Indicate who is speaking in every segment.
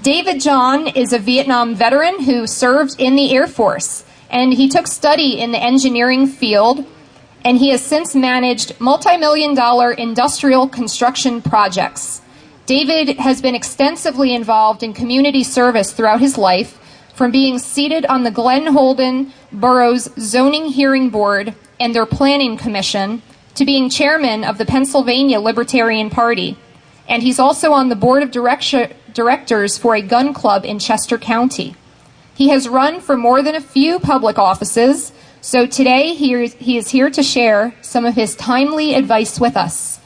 Speaker 1: David Jahn is a Vietnam veteran who served in the Air Force, and he took study in the engineering field, and he has since managed multi-million-dollar industrial construction projects. David has been extensively involved in community service throughout his life, from being seated on the Glen Holden Borough's Zoning Hearing Board and their Planning Commission, to being chairman of the Pennsylvania Libertarian Party. And he's also on the board of directors for a gun club in Chester County. He has run for more than a few public offices, so today he is here to share some of his timely advice with us.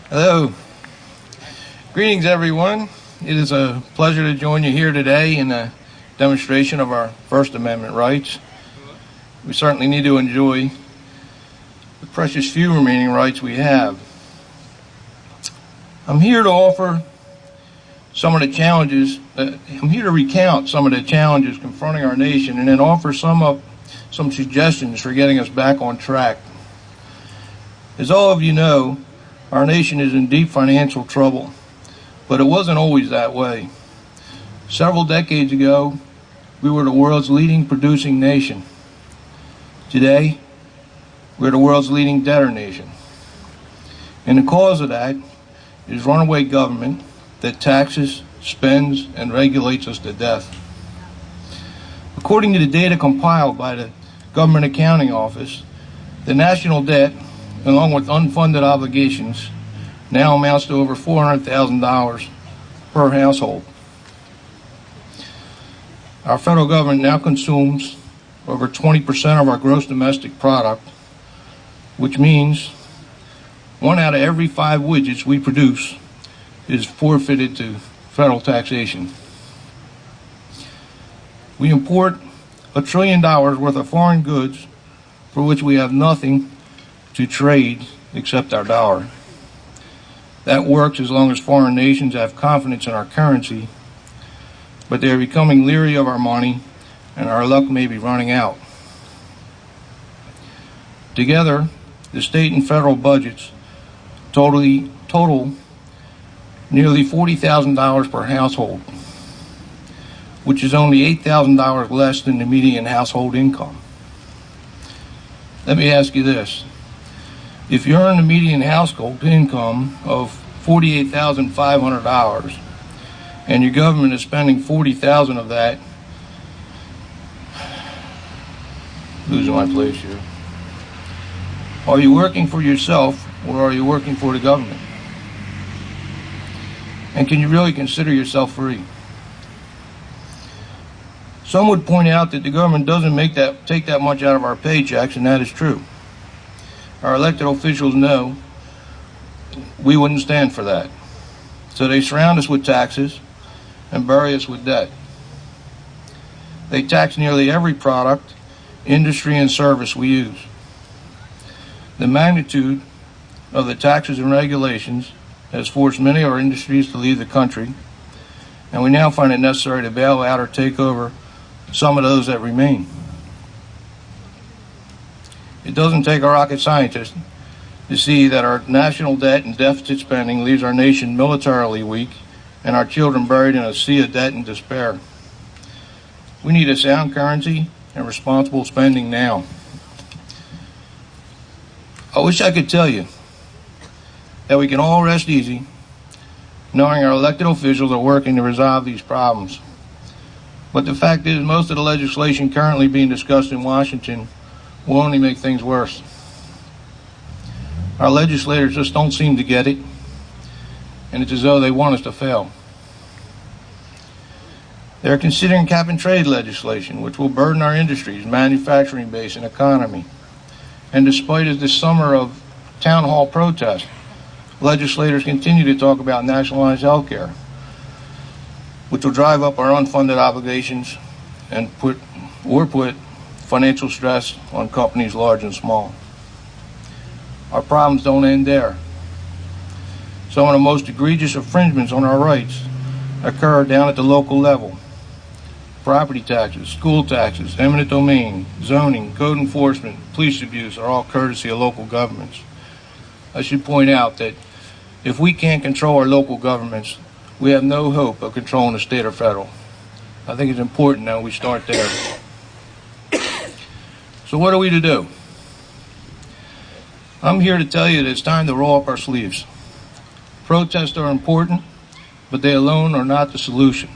Speaker 2: Hello. Greetings, everyone. It is a pleasure to join you here today in a demonstration of our First Amendment rights. We certainly need to enjoy the precious few remaining rights we have. I'm here to offer some of the challenges, I'm here to recount some of the challenges confronting our nation and then offer some suggestions for getting us back on track. As all of you know, our nation is in deep financial trouble, but it wasn't always that way. Several decades ago, we were the world's leading producing nation. Today, we're the world's leading debtor nation. And the cause of that is runaway government that taxes, spends, and regulates us to death. According to the data compiled by the Government Accounting Office, the national debt, along with unfunded obligations, now amounts to over $400,000 per household. Our federal government now consumes over 20% of our gross domestic product, which means 1 out of every 5 widgets we produce is forfeited to federal taxation. We import $1 trillion worth of foreign goods for which we have nothing to trade except our dollar. That works as long as foreign nations have confidence in our currency, but they are becoming leery of our money and our luck may be running out. Together, the state and federal budgets total nearly $40,000 per household, which is only $8,000 less than the median household income. Let me ask you this. If you earn the median household income of $48,500 and your government is spending $40,000 of that, losing my place here. Are you working for yourself or are you working for the government? And can you really consider yourself free? Some would point out that the government doesn't take that much out of our paychecks, and that is true. Our elected officials know we wouldn't stand for that. So they surround us with taxes and bury us with debt. They tax nearly every product, industry, and service we use. The magnitude of the taxes and regulations has forced many of our industries to leave the country, and we now find it necessary to bail out or take over some of those that remain. It doesn't take a rocket scientist to see that our national debt and deficit spending leaves our nation militarily weak and our children buried in a sea of debt and despair. We need a sound currency and responsible spending now. I wish I could tell you that we can all rest easy knowing our elected officials are working to resolve these problems. But the fact is, most of the legislation currently being discussed in Washington will only make things worse. Our legislators just don't seem to get it, and it's as though they want us to fail. They're considering cap and trade legislation, which will burden our industries, manufacturing base, and economy. And despite this summer of town hall protests, legislators continue to talk about nationalized health care, which will drive up our unfunded obligations and put financial stress on companies large and small. Our problems don't end there. Some of the most egregious infringements on our rights occur down at the local level. property taxes, school taxes, eminent domain, zoning, code enforcement, police abuse are all courtesy of local governments. I should point out that if we can't control our local governments, we have no hope of controlling the state or federal. I think it's important that we start there. So what are we to do? I'm here to tell you that it's time to roll up our sleeves. Protests are important, but they alone are not the solution.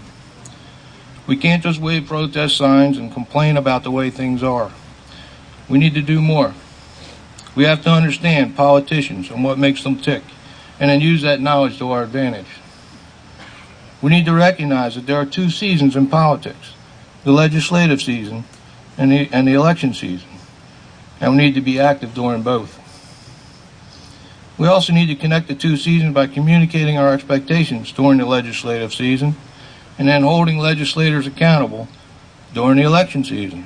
Speaker 2: We can't just wave protest signs and complain about the way things are. We need to do more. We have to understand politicians and what makes them tick, and then use that knowledge to our advantage. We need to recognize that there are two seasons in politics, the legislative season and the election season, and we need to be active during both. We also need to connect the two seasons by communicating our expectations during the legislative season and then holding legislators accountable during the election season.